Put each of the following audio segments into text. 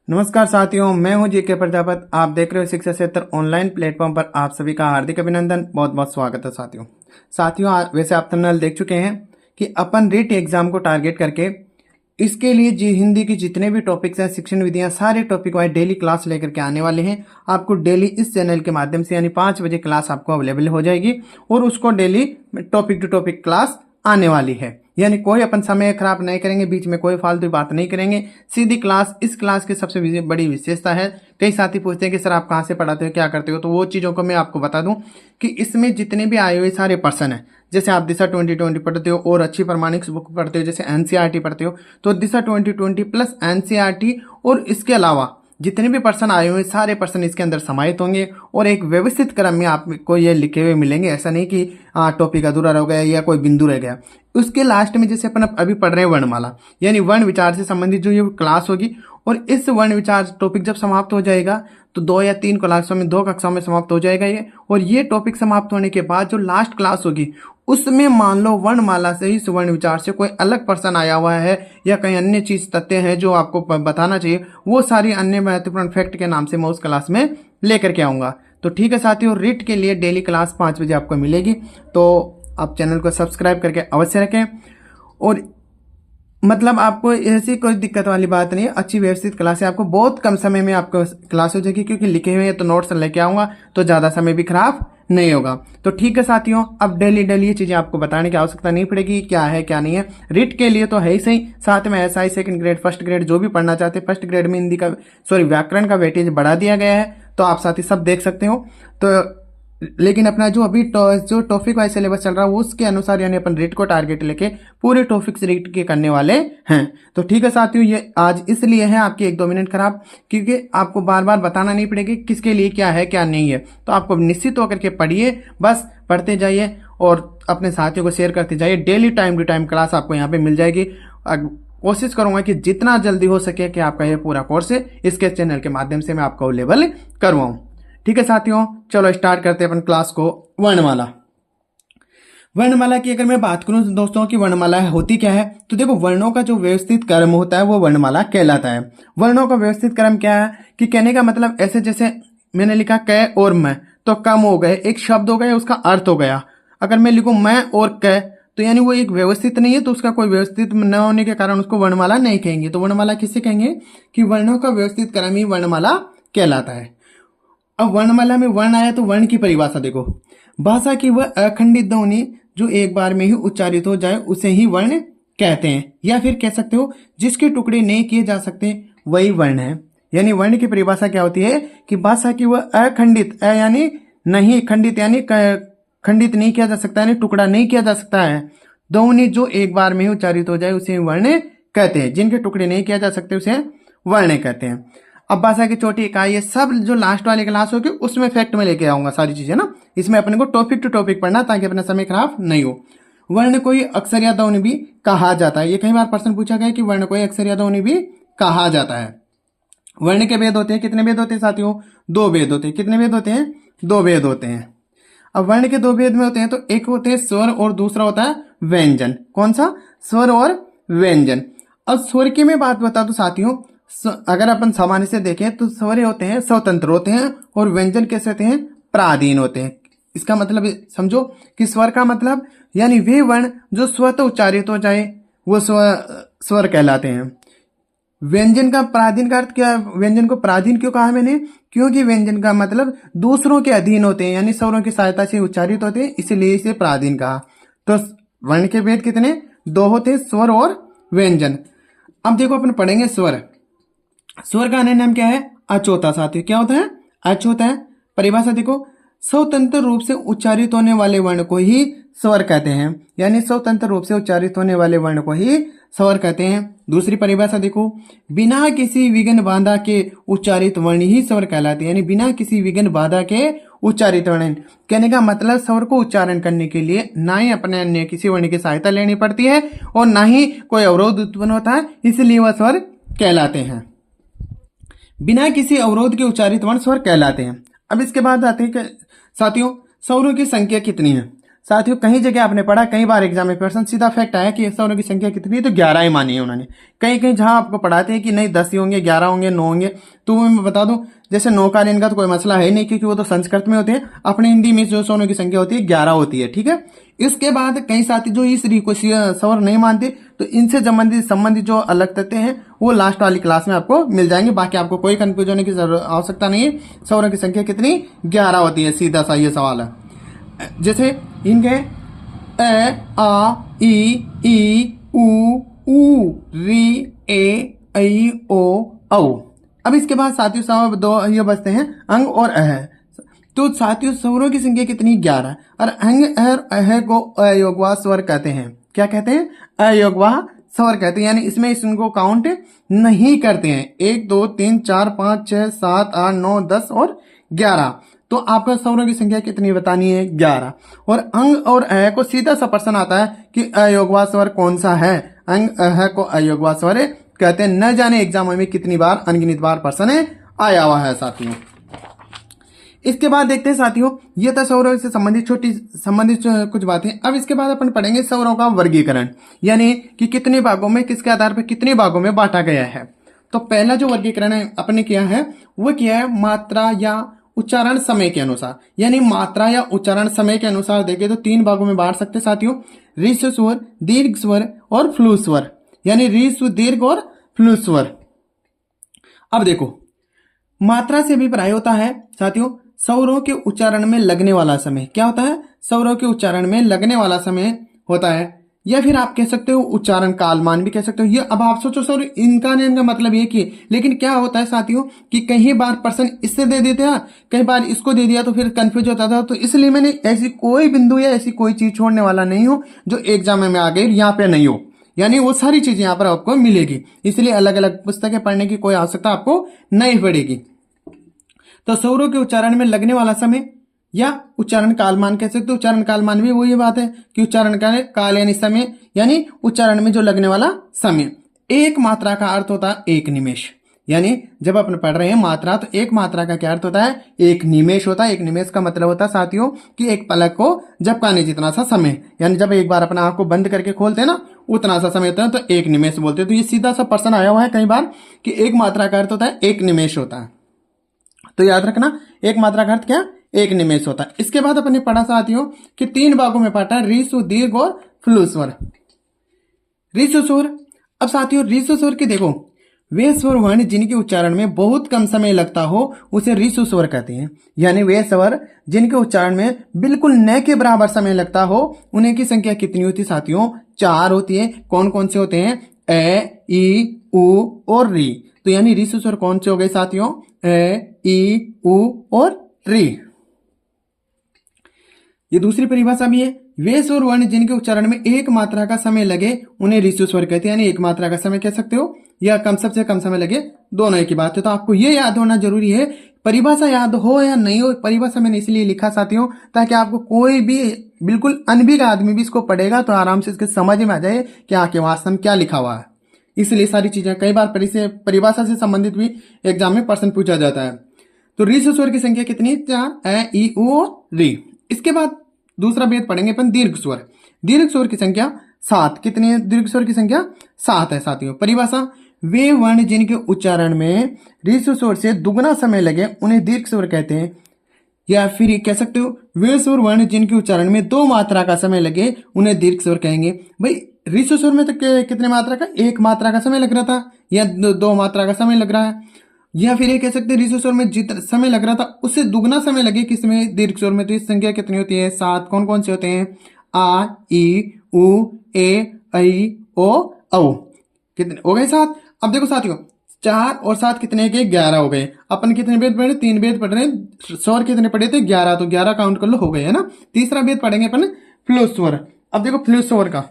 नमस्कार साथियों, मैं हूं जीके प्रजापत। आप देख रहे हो शिक्षा क्षेत्र ऑनलाइन प्लेटफॉर्म पर। आप सभी का हार्दिक अभिनंदन, बहुत बहुत स्वागत है साथियों। वैसे आप थंबनेल देख चुके हैं कि अपन रीट एग्जाम को टारगेट करके इसके लिए जी हिंदी की जितने भी टॉपिक्स हैं, शिक्षण विधियां, सारे टॉपिक वाइज डेली क्लास लेकर के आने वाले हैं। आपको डेली इस चैनल के माध्यम से यानी 5 बजे क्लास आपको अवेलेबल हो जाएगी और उसको daily topic to topic class आने वाली है। यानी कोई अपन समय खराब नहीं करेंगे, बीच में कोई फालतू बात नहीं करेंगे, सीधी क्लास। इस क्लास की सबसे बड़ी विशेषता है, कई साथी पूछते हैं कि सर आप कहाँ से पढ़ाते हो, क्या करते हो, तो वो चीज़ों को मैं आपको बता दूं कि इसमें जितने भी आए हुए सारे पर्सन हैं, जैसे आप दिशा 2020 पढ़ते हो और अच्छी प्रमाणिक बुक पढ़ते हो, जैसे एनसीईआरटी पढ़ते हो, तो दिशा 2020 प्लस एनसीईआरटी और इसके अलावा जितने भी पर्सन आए हुए सारे पर्सन इसके अंदर समाहित होंगे और एक व्यवस्थित क्रम में आपको ये लिखे हुए मिलेंगे। ऐसा नहीं कि टॉपिक अधूरा रह गया या कोई बिंदु रह गया। उसके लास्ट में जैसे अपन अभी पढ़ रहे हैं वर्णमाला, यानी वर्ण विचार से संबंधित जो ये क्लास होगी, और इस वर्ण विचार टॉपिक जब समाप्त हो जाएगा तो 2 या 3 क्लासों में, 2 कक्षाओं में समाप्त हो जाएगा ये। और ये टॉपिक समाप्त होने के बाद जो लास्ट क्लास होगी उसमें मान लो वर्णमाला से ही सुवर्ण विचार से कोई अलग पर्सन आया हुआ है या कहीं अन्य चीज तथ्य है जो आपको बताना चाहिए, वो सारी अन्य महत्वपूर्ण फैक्ट के नाम से मैं उस क्लास में लेकर के आऊंगा। तो ठीक है साथियों, रीट के लिए डेली क्लास 5 बजे आपको मिलेगी, तो आप चैनल को सब्सक्राइब करके अवश्य रखें। और मतलब आपको ऐसी कोई दिक्कत वाली बात नहीं है, अच्छी व्यवस्थित क्लास है। आपको बहुत कम समय में आपको क्लास हो जाएगी, क्योंकि लिखे हुए तो नोट्स लेके आऊंगा तो ज़्यादा समय भी खराब नहीं होगा। तो ठीक है साथियों, अब डेली ये चीज़ें आपको बताने की आवश्यकता नहीं पड़ेगी, क्या है क्या नहीं है। रीट के लिए तो है ही सही, साथ में SI second grade, first grade जो भी पढ़ना चाहते हैं, फर्स्ट ग्रेड में हिंदी का व्याकरण का वेटेज बढ़ा दिया गया है, तो आप साथी सब देख सकते हो। तो लेकिन अपना जो अभी जो टॉपिक वाइज सिलेबस चल रहा है उसके अनुसार यानी अपन रीट को टारगेट लेके पूरे टॉपिक्स रीट के करने वाले हैं। तो ठीक है साथियों, ये आज इसलिए है आपकी 1-2 मिनट खराब, क्योंकि आपको बार बार बताना नहीं पड़ेगा किसके लिए क्या है क्या नहीं है। तो आपको निश्चित होकर के पढ़िए, बस पढ़ते जाइए और अपने साथियों को शेयर करते जाइए। Daily time to time class आपको यहाँ पे मिल जाएगी। कोशिश करूंगा कि जितना जल्दी हो सके कि आपका ये पूरा कोर्स इसके चैनल के माध्यम से मैं आपको अवेलेबल करवाऊं। ठीक है साथियों, चलो स्टार्ट करते हैं अपन क्लास को। वर्णमाला की अगर मैं बात करूं दोस्तों की वर्णमाला होती क्या है, तो देखो वर्णों का जो व्यवस्थित क्रम होता है वो वर्णमाला कहलाता है। वर्णों का व्यवस्थित क्रम क्या है कि कहने का मतलब ऐसे जैसे मैंने लिखा क और मैं, तो कम हो गए, एक शब्द हो गया, उसका अर्थ हो गया। अगर मैं लिखूं मैं और क, तो यानी वो एक व्यवस्थित नहीं है, तो उसका कोई व्यवस्थित न होने के कारण उसको वर्णमाला नहीं कहेंगे। तो वर्णमाला किससे कहेंगे कि वर्णों का व्यवस्थित क्रम ही वर्णमाला कहलाता है। अब वर्णमाला में वर्ण आया तो वर्ण की परिभाषा देखो, भाषा की वह अखंडित ध्वनि जो एक बार में ही उच्चारित हो जाए उसे ही वर्ण कहते हैं, या फिर कह सकते हो जिसके टुकड़े नहीं किए जा सकते वही वर्ण है। यानी वर्ण की परिभाषा क्या होती है कि भाषा की वह अखंडित, यानी नहीं, खंडित यानी खंडित नहीं किया जा सकता, यानी टुकड़ा नहीं किया जा सकता है, ध्वनि जो एक बार में ही उच्चारित हो जाए उसे वर्ण कहते हैं। जिनके टुकड़े नहीं किया जा सकते उसे वर्ण कहते हैं। अब भाषा की छोटी इकाई, ये सब जो लास्ट वाली क्लास होगी उसमें फैक्ट में लेके आऊंगा सारी चीजें ना। इसमें अपने को टॉपिक टू टॉपिक पढ़ना ताकि अपना समय खराब नहीं हो। वर्ण को ही अक्षर या ध्वनि भी कहा जाता है। ये कई बार प्रश्न पूछा गया कि वर्ण को ही अक्षर या ध्वनि भी कहा जाता है। वर्ण के भेद होते हैं, कितने भेद होते हैं साथियों? 2 भेद होते हैं। कितने भेद होते हैं? 2 भेद होते हैं। अब वर्ण के 2 भेद में होते हैं, तो एक होते हैं स्वर और दूसरा होता है व्यंजन। कौन सा? स्वर और व्यंजन। अब स्वर की मैं बात बता दूं साथियों, अगर अपन सामान्य से देखें तो स्वर होते हैं स्वतंत्र होते हैं और व्यंजन कैसे होते हैं? पराधीन होते हैं। इसका मतलब समझो कि स्वर का मतलब यानी वे वर्ण जो स्वतः उच्चारित हो जाए वो स्वर कहलाते हैं। व्यंजन का पराधीन का अर्थ क्या? व्यंजन को पराधीन क्यों कहा मैंने? क्योंकि व्यंजन का मतलब दूसरों के अधीन होते हैं, यानी स्वरों की सहायता से उच्चारित होते हैं, इसलिए इसे पराधीन कहा। तो वर्ण के भेद कितने? 2 होते हैं, स्वर और व्यंजन। अब देखो अपन पढ़ेंगे स्वर। स्वर का अन्य नाम क्या है? अचोता साथियों। क्या होता है? अचोता है। परिभाषा देखो, स्वतंत्र रूप से उच्चारित होने वाले वर्ण को ही स्वर कहते हैं, यानी स्वतंत्र रूप से उच्चारित होने वाले वर्ण को ही स्वर कहते हैं। दूसरी परिभाषा देखो, बिना किसी विघ्न बाधा के उच्चारित वर्ण ही स्वर कहलाते हैं, यानी बिना किसी विघ्न बाधा के उच्चारित वर्ण। कहने का मतलब स्वर को उच्चारण करने के लिए ना ही अपने अन्य किसी वर्ण की सहायता लेनी पड़ती है और ना ही कोई अवरोध उत्पन्न होता है, इसलिए वह स्वर कहलाते हैं। बिना किसी अवरोध के उच्चारित वर्ण स्वर कहलाते हैं। अब इसके बाद आते हैं साथियों, स्वरों की संख्या कितनी है? साथियों कई जगह आपने पढ़ा, कई बार एग्जाम में क्वेश्चन सीधा फैक्ट आया कि स्वरों की संख्या कितनी है, तो 11 ही मानी है उन्होंने। कहीं कहीं जहां आपको पढ़ाते हैं कि नहीं 10 ही होंगे, 11 होंगे, 9 होंगे, तो वो मैं बता दूं जैसे नौकालीन का तो कोई मसला है नहीं, क्योंकि वो तो संस्कृत में होते हैं। अपने हिंदी में जो स्वरों की संख्या होती है 11 होती है, ठीक है। इसके बाद कई साथी जो इस री को स्वर नहीं मानते, तो इनसे संबंधित जो अलग तथ्य हैं वो लास्ट वाली क्लास में आपको मिल जाएंगे। बाकी आपको कोई कंफ्यूजन होने की आवश्यकता नहीं है। स्वरों की संख्या कितनी? 11 होती है, सीधा सा ये सवाल है। जैसे इनके ए, आ, ई, ऊ, री, ए, ऐ, ओ, औ। अब इसके बाद साथियों सब दो ये बचते हैं अंग और अह। तो साथियों स्वरों की संख्या कितनी? 11। और अंग और अह को अयोगवा स्वर कहते हैं। क्या कहते हैं? अयोगवा स्वर कहते हैं, यानी इसमें इनको काउंट नहीं करते हैं। 1 2 3 4 5 6 7 8 9 10 और 11। तो आपको स्वरों की संख्या कितनी बतानी है? 11। और अंग और अह को सीधा सा प्रश्न आता है कि अयोगवा स्वर कौन सा है? अंग अह को अयोगवा स्वर कहते हैं। न जाने एग्जाम में कितनी बार अनगिनत बार प्रश्न आया हुआ है साथियों। इसके बाद देखते हैं साथियों, ये था स्वरों से संबंधित कुछ बातें। अब इसके बाद अपन पढ़ेंगे स्वरों का वर्गीकरण, यानी कि कितने भागों में, किसके आधार पर कितने भागों में बांटा गया है। तो पहला जो वर्गीकरण अपने किया है वो किया है मात्रा या उच्चारण समय के अनुसार, यानी मात्रा या उच्चारण समय के अनुसार देखें तो 3 भागों में बांट सकते साथियों, ह्रस्व स्वर, दीर्घ स्वर और फ्लू स्वर, यानी ह्रस्व, दीर्घ और फ्लू स्वर। अब देखो मात्रा से अभिप्राय होता है साथियों स्वरों के उच्चारण में लगने वाला समय। क्या होता है? स्वरों के उच्चारण में लगने वाला समय होता है, या फिर आप कह सकते हो उच्चारण कालमान भी कह सकते हो। ये अब आप सोचो सर इनका मतलब ये कि, लेकिन क्या होता है साथियों कि कई बार प्रश्न इससे दे देते हैं, कई बार इसको दे दिया तो फिर कंफ्यूज होता था। तो इसलिए मैंने ऐसी कोई बिंदु या ऐसी कोई चीज छोड़ने वाला नहीं हूं जो एग्जाम में आ गई यहाँ पे नहीं हो, यानी वो सारी चीजें यहाँ पर आपको मिलेगी। इसलिए अलग अलग पुस्तकें पढ़ने की कोई आवश्यकता आपको नहीं पड़ेगी। तो स्वरों के उच्चारण में लगने वाला समय या उच्चारण कालमान कह सकते हो। उच्चारण कालमान भी वही बात है कि उच्चारण का काल यानी समय, यानी उच्चारण में जो लगने वाला समय। एक मात्रा का अर्थ होता है 1 निमेष, यानी जब अपन पढ़ रहे हैं मात्रा तो एक मात्रा का क्या अर्थ होता है? 1 निमेष होता है। 1 निमेष का मतलब होता है साथियों कि एक पलक को झपकाने जितना सा समय, यानी जब एक बार अपना आंख को बंद करके खोलते हैं ना उतना सा समय होता है, तो 1 निमेष बोलते हैं। तो ये सीधा सा प्रश्न आया हुआ है कई बार कि एक मात्रा का अर्थ होता है 1 निमेष होता है। तो याद रखना एक मात्रा का अर्थ क्या? 1 निमेष होता है। इसके बाद अपने पढ़ा साथियों कि 3 भागों में बांटा, ह्रस्व, दीर्घ और फ्लू स्वर। ह्रस्व स्वर, अब साथियों ह्रस्व स्वर की देखो वे स्वर वर्ण जिनके उच्चारण में बहुत कम समय लगता हो उसे ह्रस्व स्वर कहते हैं, यानी वे स्वर जिनके उच्चारण में बिल्कुल न के बराबर समय लगता हो उन्हें की संख्या कितनी होती है साथियों? 4 होती है। कौन कौन से होते हैं? ए, ई, उ और री। तो यानी ह्रस्व स्वर कौन से हो गए साथियों? ए, ई, उ और री। ये दूसरी परिभाषा भी है, वे स्वर वर्ण जिनके उच्चारण में एक मात्रा का समय लगे उन्हें ह्रस्व स्वर कहते हैं, यानी एक मात्रा का समय कह सकते हो या कम सबसे कम समय लगे, दोनों एक ही बात है। तो आपको ये याद होना जरूरी है, परिभाषा याद हो या नहीं हो। परिभाषा मैंने इसलिए लिखा साथियों ताकि आपको कोई भी बिल्कुल अनभिज्ञ आदमी भी इसको पढ़ेगा तो आराम से इसके समझ में आ जाए कि आके वास्तव में क्या लिखा हुआ है। इसलिए सारी चीजें कई बार परिभाषा से संबंधित भी एग्जाम में प्रश्न पूछा जाता है। तो ह्रस्व स्वर की संख्या कितनी? 4, ए, ई, उ और री। इसके बाद दूसरा भेद पढ़ेंगे अपन दीर्घ स्वर। दीर्घ स्वर की संख्या 7। कितनी है दीर्घ स्वर की संख्या? 7 है साथियों। परिभाषा वे वर्ण जिनके उच्चारण में ह्रस्व स्वर से दुगना समय लगे उन्हें दीर्घ स्वर कहते हैं, या फिर कह सकते हो वे स्वर वर्ण जिनके उच्चारण में 2 मात्रा का समय लगे उन्हें दीर्घ स्वर कहेंगे। भाई ह्रस्व स्वर में तो कितने मात्रा का? 1 मात्रा का समय लग रहा था या 2 मात्रा का समय लग रहा है, या फिर ये कह सकते हैं ह्रस्व स्वर में जितना समय लग रहा था उससे दुगना समय लगे किसमें? दीर्घ स्वर में। तो इस संख्या कितनी होती है? 7। कौन कौन से होते हैं? आ, ई, उ, ए, ऐ, ओ, औ। कितने हो गए? 7। अब देखो साथियों 4 और 7 कितने के? 11 हो गए। अपन कितने भेद पढ़े? 3 भेद पढ़ रहे हैं। स्वर कितने पढ़े थे? 11। तो 11 काउंट कर लो, हो गए है ना। तीसरा भेद पढ़ेंगे अपन फ्लू स्वर। अब देखो फ्लू स्वर का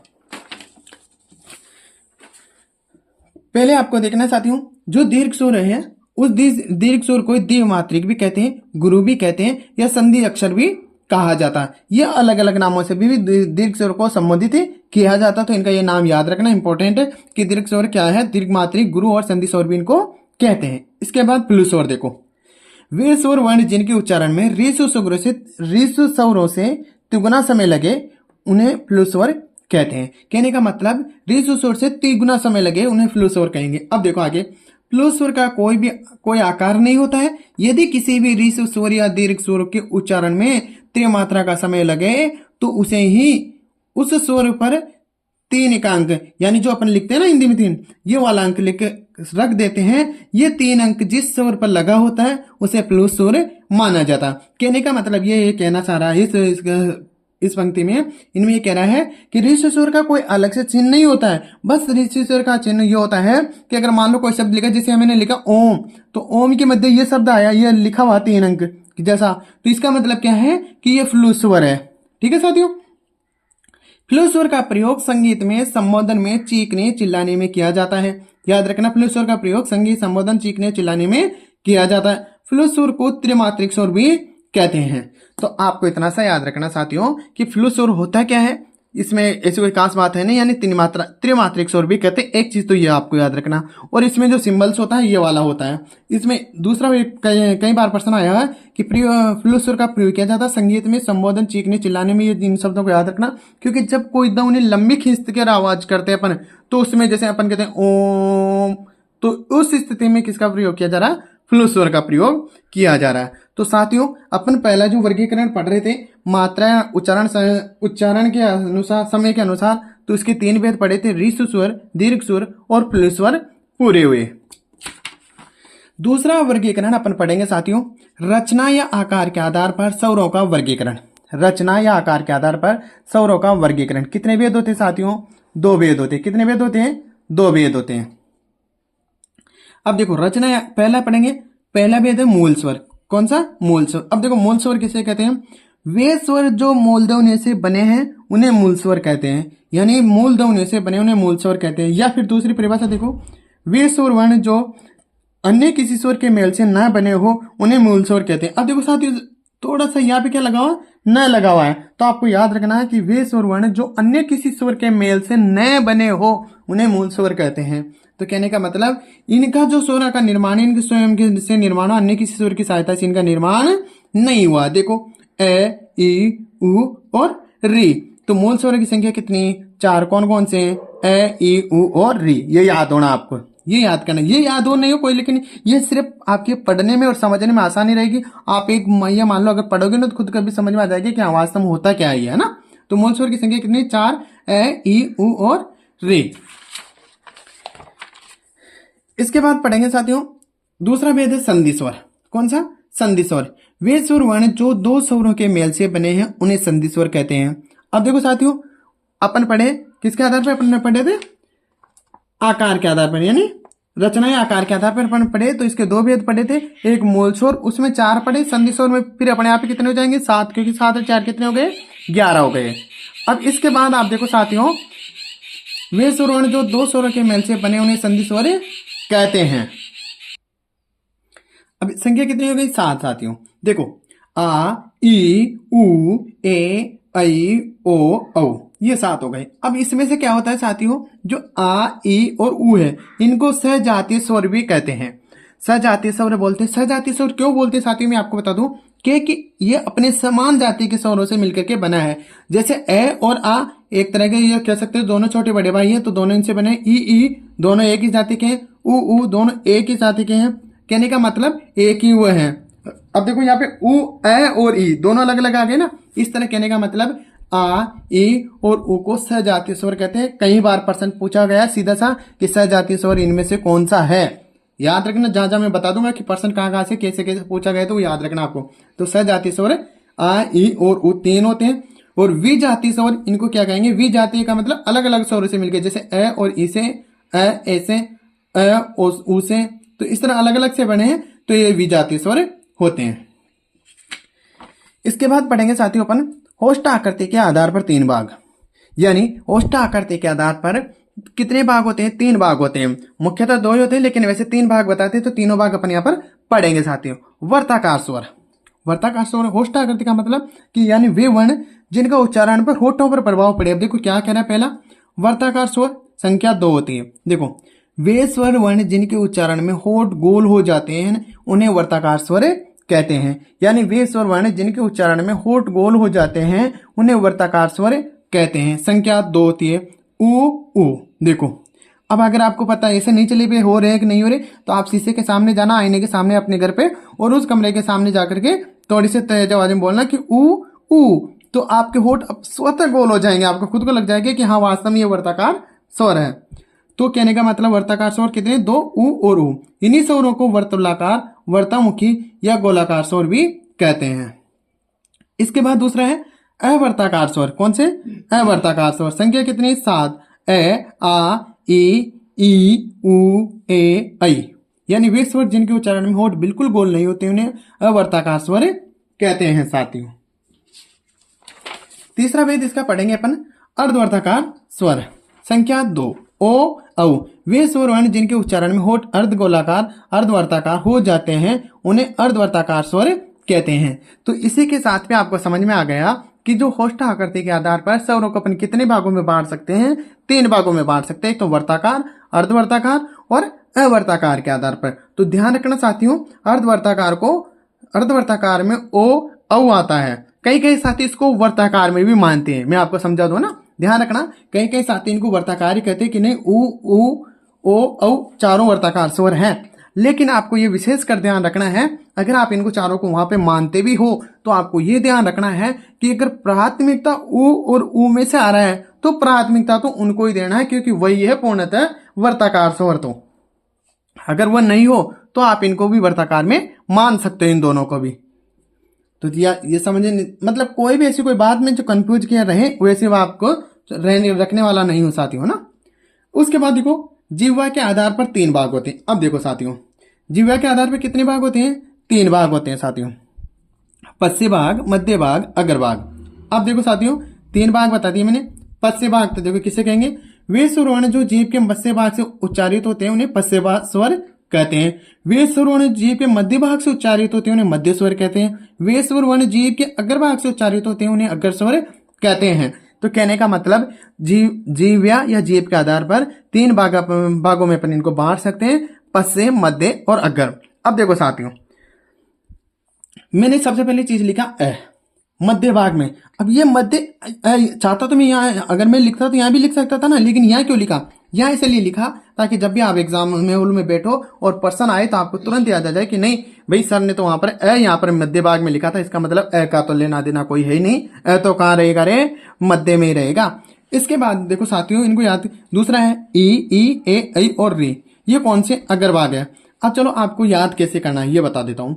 पहले आपको देखना है साथियों, जो दीर्घ स्वर है उस दीर्घ स्वर को द्विमात्रिक भी कहते हैं, गुरु भी कहते हैं, या संधि अक्षर भी कहा जाता है। यह अलग अलग नामों से भी दीर्घ स्वर को संबोधित किया जाता, तो इनका ये नाम याद रखना इंपॉर्टेंट है कि दीर्घ स्वर क्या है। दीर्घमात्रिक, गुरु और संधि स्वर भी इनको कहते हैं। इसके बाद फ्लू स्वर देखो, वे स्वर वर्ण जिनके उच्चारण में ह्रस्व स्वरों से तिगुना समय लगे उन्हें फ्लू स्वर कहते हैं। कहने का मतलब रीसु स्वर से तिगुना समय लगे उन्हें फ्लू स्वर कहेंगे। अब देखो आगे, फ्लू स्वर का कोई आकार नहीं होता है। यदि किसी भी रीसु स्वर या दीर्घ स्वर के उच्चारण में त्रिमात्रा का समय लगे तो उसे ही उस स्वर पर 3 का अंक, यानी जो अपन लिखते हैं ना हिंदी में 3, ये वाला अंक लिख रख देते हैं। ये 3 अंक जिस स्वर पर लगा होता है उसे फ्लू स्वर माना जाता। कहने का मतलब ये कहना चाह रहा है इस पंक्ति में, इनमें ये कह रहा है कि ऋषि स्वर का कोई अलग से चिन्ह नहीं होता है। बस ऋषि स्वर का चिन्ह ये होता है कि अगर मान लो कोई शब्द लिखा, जैसे मैंने लिखा ओम, तो ओम के मध्य ये शब्द आया, ये लिखा हुआ 3 अंक जैसा, तो इसका मतलब क्या है कि ये फ्लू स्वर है। ठीक है साथियों, फ्लू स्वर का प्रयोग संगीत में, संबोधन में, चीखने चिल्लाने में किया जाता है। याद रखना, फ्लू स्वर का प्रयोग संगीत, संबोधन, चीखने चिल्लाने में किया जाता है। फ्लू स्वर को त्रिमात्रिक स्वर भी कहते हैं। तो आपको इतना सा याद रखना साथियों कि फ्लू स्वर होता क्या है, इसमें ऐसी कोई खास बात है नहीं, यानी त्रिमात्रिक स्वर भी कहते हैं। एक चीज तो ये आपको याद रखना। और इसमें जो सिंबल्स होता है ये वाला होता है। इसमें दूसरा भी कई बार प्रश्न आया है कि फ्लू स्वर का प्रयोग किया जाता है संगीत में, संबोधन, चीखने चिल्लाने में। ये इन शब्दों को याद रखना, क्योंकि जब कोई एकदम उन्हें लंबी खींच कर आवाज करते हैं अपन, तो उसमें जैसे अपन कहते हैं ओम, तो उस स्थिति में किसका प्रयोग किया जा रहा है, फ्लू स्वर का प्रयोग किया जा रहा है। तो साथियों, अपन पहला जो वर्गीकरण पढ़ रहे थे, मात्रा उच्चारण के अनुसार, समय के अनुसार, तो इसके 3 भेद पढ़े थे, रीसु स्वर, दीर्घ स्वर और फ्लू स्वर पूरे हुए। दूसरा वर्गीकरण अपन पढ़ेंगे साथियों, रचना या आकार के आधार पर स्वरों का वर्गीकरण। रचना या आकार के आधार पर स्वरों का वर्गीकरण। कितने भेद होते साथियों, 2 भेद होते। कितने भेद होते हैं, 2 भेद होते हैं। अब देखो रचना, पहला पढ़ेंगे, पहला भेद है मूल स्वर। कौन सा, मूल स्वर। अब देखो मूल स्वर किसे कहते हैं, वे स्वर जो मूलध्वनि से बने हैं उन्हें मूल स्वर कहते हैं, यानी मूलध्वनि से बने उन्हें मूल स्वर कहते हैं। या फिर दूसरी परिभाषा देखो, वे स्वर वर्ण जो अन्य किसी स्वर के मेल से न बने हो उन्हें मूल स्वर कहते हैं। अब देखो साथियों, थोड़ा सा यहाँ पे क्या लगा हुआ, न लगा हुआ है, तो आपको याद रखना है कि वे स्वर वर्ण जो अन्य किसी स्वर के मेल से न बने हो उन्हें मूल स्वर कहते हैं। तो कहने का मतलब इनका जो स्वर का निर्माण, इनके स्वयं के से निर्माण, अन्य किसी स्वर की सहायता से इनका निर्माण नहीं हुआ। देखो ए, ई, उ और री, तो मूल स्वर की संख्या कितनी, 4। कौन कौन से हैं, ए, ई, उ और री। ये याद होना आपको, ये याद करना। ये याद हो नहीं हो कोई, लेकिन ये सिर्फ आपके पढ़ने में और समझने में आसानी रहेगी। आप एक महिया मान लो अगर पढ़ोगे ना तो खुद कभी समझ में आ जाएगी कि वास्तव में होता क्या है ना। तो मूल स्वर की संख्या कितनी, 4, ए, ई, उ और री। इसके बाद पढ़ेंगे साथियों, दूसरा भेद है संधि स्वर। कौन सा, संधि स्वर। वे स्वर वर्ण जो 2 स्वरों के मेल से बने हैं उन्हें संधि स्वर कहते हैं। अब देखो साथियों, अपन पढ़े किसके आधार पर, अपन पढ़े थे आकार के आधार पर, यानी रचना या आकार के आधार पर अपन पढ़े। तो इसके 2 भेद पढ़े थे, एक मूल स्वर, उसमें 4 पढ़े। संधि स्वर में फिर अपने आप ही कितने हो जाएंगे, 7, क्योंकि 7 और 4 कितने हो गए, 11 हो गए। अब इसके बाद आप देखो साथियों, वे स्वर वर्ण जो 2 स्वरों के मेल से बने उन्हें संधि स्वर कहते हैं। अब संख्या कितनी हो गई, 7 साथियों। देखो आ, ई, उ, ए, ऐ, ओ, औ, ये 7 हो गए। अब इसमें से क्या होता है साथियों, जो आ, ई और उ है इनको सहजातीय स्वर भी कहते हैं। सहजातीय स्वर बोलते हैं। सहजातीय स्वर क्यों बोलते हैं साथियों, मैं आपको बता दूं कि ये अपने समान जाति के स्वरों से मिलकर के बना है। जैसे ए और आ एक तरह के, ये कह सकते हैं दोनों छोटे बड़े भाई हैं, तो दोनों इनसे बने। ई दोनों एक ही जाति के हैं, उ दोनों एक ही जाति के हैं। कहने का मतलब एक ही वो है। अब देखो यहाँ पे उ, ए और ई दोनों अलग अलग आ गए ना। इस तरह कहने का मतलब आ, ई और उ को सहजातीय स्वर कहते हैं। कई बार प्रश्न पूछा गया सीधा सा कि सहजातीय स्वर इनमें से कौन सा है। याद रखना, जहां जहां मैं बता दूंगा कि प्रश्न कहां से कैसे कैसे पूछा गया, तो याद रखना आपको। तो सहजातीय स्वर आ, ई और उ 3 होते हैं। और विजातीय स्वर इनको क्या कहेंगे, विजातीय का मतलब अलग अलग स्वरों से मिलकर, जैसे ए और ई से, ए से, ए और उ से, तो इस तरह अलग अलग से बने हैं, तो ये विजातीय स्वर होते हैं। इसके बाद पढ़ेंगे साथियों अपन होष्ट आकृति के आधार पर 3 भाग, यानी होष्ट आकृति के आधार पर कितने भाग होते हैं, 3 भाग होते हैं। मुख्यतः 2 ही होते हैं, लेकिन वैसे 3 भाग बताते हैं, तो तीनों भाग अपन यहाँ पर पढ़ेंगे साथियों। वर्ताकार स्वर। वर्ताकार स्वर होष्ट आकृति का मतलब कि यानी वे वर्ण जिनका उच्चारण पर होठों पर प्रभाव पड़े। अब देखो क्या कहना है, पहला वर्ताकार स्वर संख्या 2 होती है। देखो वे स्वर वर्ण जिनके उच्चारण में होठ गोल हो जाते हैं उन्हें वर्ताकार स्वर कहते हैं। यानी वे स्वर वर्ण जिनके उच्चारण में होठ गोल हो जाते हैं उन्हें वर्ताकार स्वर कहते हैं। संख्या 2 होती है ऊ ऊ। देखो अब अगर आपको पता है ऐसे नहीं चले पे हो रहे हैं कि नहीं हो रहे, तो आप शीशे के सामने जाना, आईने के सामने अपने घर पे, और उस कमरे के सामने जाकर के थोड़ी से तेज आवाज में बोलना कि ऊ ऊ, तो आपके होठ स्वतः गोल हो जाएंगे। आपको खुद को लग जाएगा कि हाँ वास्तव में ये वर्ताकार स्वर है। तो कहने का मतलब वर्ताकार स्वर कितने? 2 ऊ और ऊ। इन्हीं स्वरों को वर्तुलाकार, वर्तामुखी या गोलाकार स्वर भी कहते हैं। इसके बाद दूसरा है अवर्ताकार स्वर। कौन से? अवर्ताकार स्वर। संख्या कितनी? 7। ए आ ई उ ए ऐ। यानी वे स्वर जिनके उच्चारण में होठ बिल्कुल गोल नहीं होते उन्हें अवर्ताकार स्वर कहते हैं साथियों। तीसरा भेद इसका पढ़ेंगे अपन अर्धवर्ताकार स्वर। संख्या 2 ओ औ। वे स्वर वर्ण जिनके उच्चारण में होठ अर्धगोलाकार, अर्धवर्ताकार हो जाते हैं उन्हें अर्धवर्ताकार स्वर कहते हैं। तो इसी के साथ में आपको समझ में आ गया कि जो होष्ठ आकृति के आधार पर स्वरों को अपन कितने भागों में बांट सकते हैं? 3 भागों में बांट सकते हैं। तो वर्ताकार, अर्धवर्ताकार और अवर्ताकार के आधार पर। तो ध्यान रखना साथियों, अर्धवर्ताकार को, अर्धवर्ताकार में ओ औ आता है। कई कई साथी इसको वर्ताकार में भी मानते हैं। मैं आपको समझा दूं ना, ध्यान रखना। कई कई साथी इनको वर्ताकार ही कहते हैं कि नहीं, ऊ ओ औ चारों वर्ताकार स्वर हैं। लेकिन आपको ये विशेष कर ध्यान रखना है, अगर आप इनको चारों को वहां पे मानते भी हो तो आपको ये ध्यान रखना है कि अगर प्राथमिकता ऊ और ऊ में से आ रहा है तो प्राथमिकता तो उनको ही देना है, क्योंकि वही है पूर्णतः वर्ताकार स्वर। तो अगर वह नहीं हो तो आप इनको भी वर्ताकार में मान सकते हो, इन दोनों को भी। तो ये समझे, मतलब कोई भी ऐसी कोई बात में जो कंफ्यूज किया रहे वैसे वो आपको रखने वाला नहीं हो साथियों ना। उसके बाद देखो जिह्वा के आधार पर 3 भाग होते हैं। अब देखो साथियों, जिह्वा के आधार पर कितने भाग होते हैं? 3 भाग होते हैं साथियों। पश्य भाग, मध्य भाग, अग्र भाग। अब देखो साथियों 3 भाग बता दिए मैंने। पश्य भाग तो देखो किसे कहेंगे? वे स्वर वर्ण जो जीभ के मध्य भाग से उच्चारित होते हैं उन्हें पश्य स्वर कहते हैं। वे स्वर वर्ण जीभ के मध्य भाग से उच्चारित होते हैं उन्हें मध्य स्वर कहते हैं। वे स्वर वर्ण जीभ के अग्र भाग से उच्चारित होते हैं उन्हें अग्र स्वर कहते हैं। तो कहने का मतलब जीव्या या जीभ के आधार पर 3 भागों में अपन इनको बांट सकते हैं, पश्य, मध्य और अग्र। अब देखो साथियों, मैंने सबसे पहले चीज लिखा अ मध्य भाग में। अब ये मध्य चाहता तो मैं यहाँ, अगर मैं लिखता तो यहाँ भी लिख सकता था ना, लेकिन यहाँ क्यों लिखा? यहाँ इसलिए लिखा ताकि जब भी आप एग्जाम में हॉल में बैठो और पर्सन आए तो आपको तुरंत याद आ जाए कि नहीं भाई सर ने तो वहां पर अ यहाँ पर मध्य भाग में लिखा था, इसका मतलब अ का तो लेना देना कोई है ही नहीं, अ तो कहाँ रहेगा रे? मध्य में ही रहेगा। इसके बाद देखो साथियों, इनको याद, दूसरा है ई ऐ और री। ये कौन से? अग्र भाग है। अब चलो आपको याद कैसे करना है ये बता देता हूं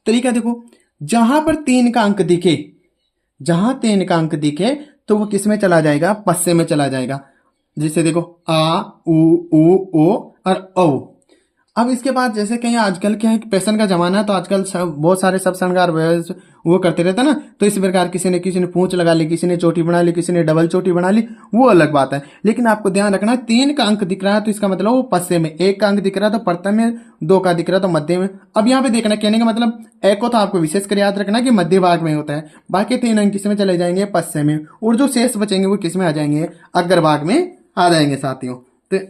तरीका। देखो जहां पर 3 का अंक दिखे, जहां 3 का अंक दिखे तो वो किस में चला जाएगा? पश्य में चला जाएगा। जैसे देखो आ उ ओ और औ। अब इसके बाद जैसे कहीं आजकल क्या है, फैशन का जमाना है तो आजकल बहुत सारे सब श्रृंगार वो करते रहते हैं ना। तो इस प्रकार किसी ने पूंछ लगा ली, किसी ने चोटी बना ली, किसी ने डबल चोटी बना ली, वो अलग बात है। लेकिन आपको ध्यान रखना 3 का अंक दिख रहा है तो इसका मतलब वो पश्य में, 1 का अंक दिख रहा है तो प्रथम में, 2 का दिख रहा है तो मध्य में। अब यहाँ पे देखना, कहने का मतलब ए को तो आपको विशेष कर याद रखना कि मध्य भाग में होता है, बाकी 3 अंक किस में चले जाएंगे? पश्य में। और जो शेष बचेंगे वो किस में आ जाएंगे? अग्र भाग में आ जाएंगे साथियों। तो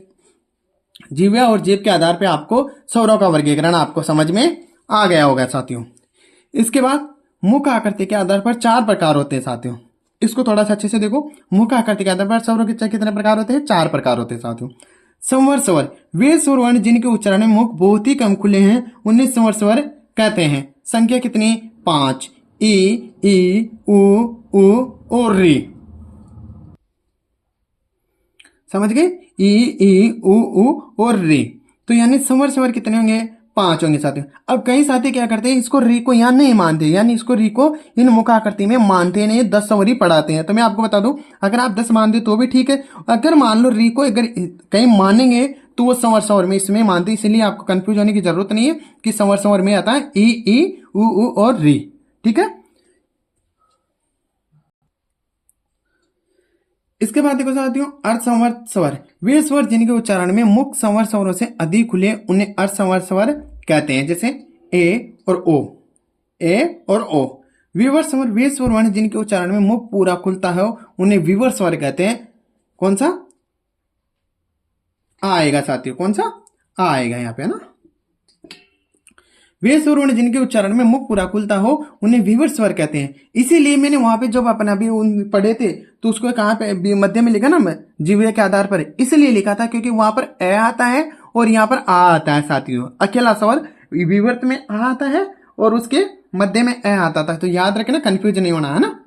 जीव्या और जीभ के आधार पे आपको स्वरों का वर्गीकरण आपको समझ में आ गया होगा साथियों। इसके बाद मुख आकृति के आधार पर 4 प्रकार होते हैं साथियों। इसको थोड़ा सा अच्छे से देखो। मुख आकृति के आधार पर स्वरों के कितने प्रकार होते हैं? 4 प्रकार होते हैं साथियों। संवर स्वर, वे स्वर वर्ण जिनके उच्चारण में मुख बहुत ही कम खुले हैं उन्हें संवर स्वर कहते हैं। संख्या कितनी? 5। ई उ और री। समझ गए? ई उ और री। तो यानी संवर स्वर कितने होंगे? 5 होंगे साथियों। अब कई साथी क्या करते हैं, इसको री को यहाँ नहीं मानते, यानी इसको री को इन मुखाकृति में मानते नहीं, 10 संवरी पढ़ाते हैं। तो मैं आपको बता दूं, अगर आप 10 मानते तो भी ठीक है, अगर मान लो री को अगर कहीं मानेंगे तो वो संवर स्वर में इसमें मानते, इसलिए आपको कंफ्यूज होने की जरूरत नहीं है कि संवर स्वर में आता है ई उ और री। ठीक है। इसके बाद देखो साथियों अर्धसंवर स्वर, वे स्वर जिनके उच्चारण में मुख संवर स्वरों से अधिक खुले उन्हें अर्धसंवर स्वर कहते हैं। जैसे ए और ओ, ए और ओ। विवर स्वर, वे स्वर वर्ण जिनके उच्चारण में मुख पूरा खुलता है उन्हें विवर स्वर कहते हैं। कौन सा? आ आएगा साथियों, कौन सा? आ आएगा यहाँ पे, है ना। वे स्वर वर्ण जिनके उच्चारण में मुख पूरा खुलता हो उन्हें विवर्त स्वर कहते हैं। इसीलिए मैंने वहां पे जब अपन अभी पढ़े थे तो उसको कहाँ पे मध्य में लिखा ना, जीवे के आधार पर इसलिए लिखा था क्योंकि वहां पर ए आता है और यहाँ पर आ आता है साथियों। अकेला स्वर विवर्त में आ आता है और उसके मध्य में ए आता था, तो याद रखना, कंफ्यूज नहीं होना है ना।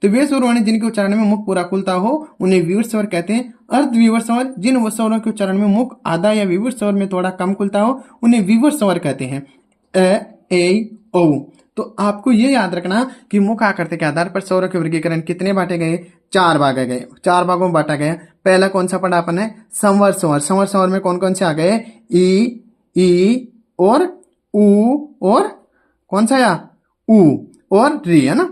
तो वे स्वर वर्ण जिनके उच्चारण में मुख पूरा खुलता हो उन्हें विवर्त स्वर कहते हैं। अर्ध विवर्त स्वर जिन स्वरों के उच्चारण में मुख आधा या विवर्त स्वर में थोड़ा कम खुलता हो उन्हें विवर्त स्वर कहते हैं। ए ओ। तो आपको ये याद रखना कि मुख आकृति के आधार पर स्वरों के वर्गीकरण कितने बांटे गए, 4 भागे गए, 4 भागों में बांटा गया। पहला कौन सा पढ़ा अपन है, संवर स्वर। संवर स्वर में कौन कौन से आ गए, ई और ऊ और कौन सा या ऊ और री, है ना।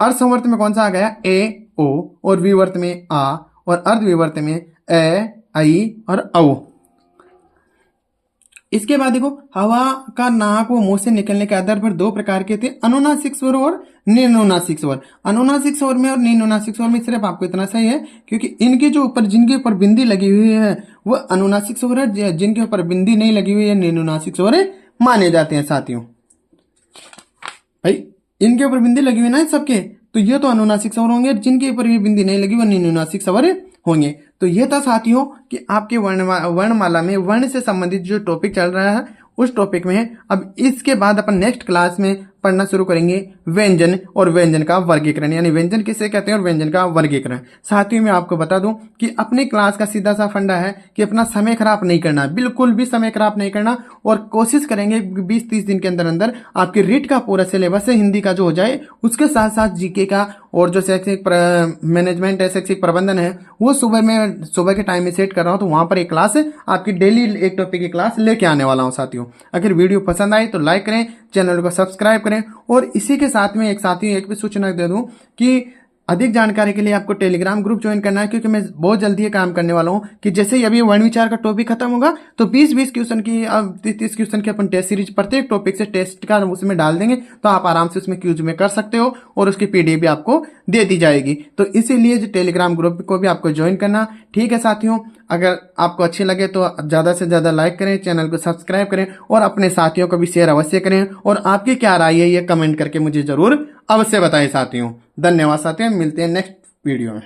अर्ध संवर्त में कौन सा आ गया, ए ओ, और विवर्त में आ, और अर्ध विवर्त में ए आई और औ। इसके बाद देखो, हवा का नाक व मुंह से निकलने के आधार पर 2 प्रकार के थे, अनुनासिक स्वर और निनुनासिक स्वर। अनुनासिक स्वर में और निनुनासिक स्वर में सिर्फ आपको इतना सही है क्योंकि इनके जो ऊपर जिनके ऊपर बिंदी लगी हुई है वो अनुनासिक स्वर है, जिनके ऊपर बिंदी नहीं लगी हुई है निनुनासिक स्वर माने जाते हैं साथियों। भाई इनके ऊपर बिंदी लगी हुई ना सबके, तो ये तो अनुनासिक स्वर होंगे, जिनके ऊपर ये बिंदी नहीं लगी वो निनुनासिक स्वर होंगे। तो ये था साथियों कि आपके वर्णमाला में वर्ण से संबंधित जो टॉपिक चल रहा है उस टॉपिक में अब इसके बाद अपन नेक्स्ट क्लास में पढ़ना शुरू करेंगे व्यंजन और व्यंजन का वर्गीकरण, यानी व्यंजन किसे कहते हैं और व्यंजन का वर्गीकरण। साथियों मैं आपको बता दूं कि अपने क्लास का सीधा सा फंडा है कि अपना समय खराब नहीं करना, बिल्कुल भी समय खराब नहीं करना, और कोशिश करेंगे 20-30 दिन के अंदर अंदर आपके रीट का पूरा सिलेबस है हिंदी का जो हो जाए, उसके साथ साथ जीके का और जो शैक्षिक मैनेजमेंट है, शैक्षिक प्रबंधन है, वो सुबह के टाइम में सेट कर रहा हूं। तो वहां पर एक क्लास आपकी डेली एक टॉपिक की क्लास लेके आने वाला हूं साथियों। अगर वीडियो पसंद आई तो लाइक करें, चैनल को सब्सक्राइब करें, और इसी के साथ में एक भी सूचना दे दूं कि अधिक जानकारी के लिए आपको टेलीग्राम ग्रुप ज्वाइन करना है, क्योंकि मैं बहुत जल्दी ये काम करने वाला हूं कि जैसे ही अभी वर्ण विचार का टॉपिक खत्म होगा तो 20-20 क्वेश्चन की, अब 30 क्वेश्चन की अपन टेस्ट सीरीज प्रत्येक टॉपिक से टेस्ट का उसमें डाल देंगे, तो आप आराम से उसमें क्यूज में कर सकते हो और उसकी पीडीएफ भी आपको दे दी जाएगी। तो इसीलिए जो टेलीग्राम ग्रुप को भी आपको ज्वाइन करना, ठीक है साथियों। अगर आपको अच्छी लगे तो ज्यादा से ज्यादा लाइक करें, चैनल को सब्सक्राइब करें और अपने साथियों को भी शेयर अवश्य करें, और आपकी क्या राय है ये कमेंट करके मुझे जरूर अवश्य बताएं साथियों। धन्यवाद साथियों, मिलते हैं नेक्स्ट वीडियो में।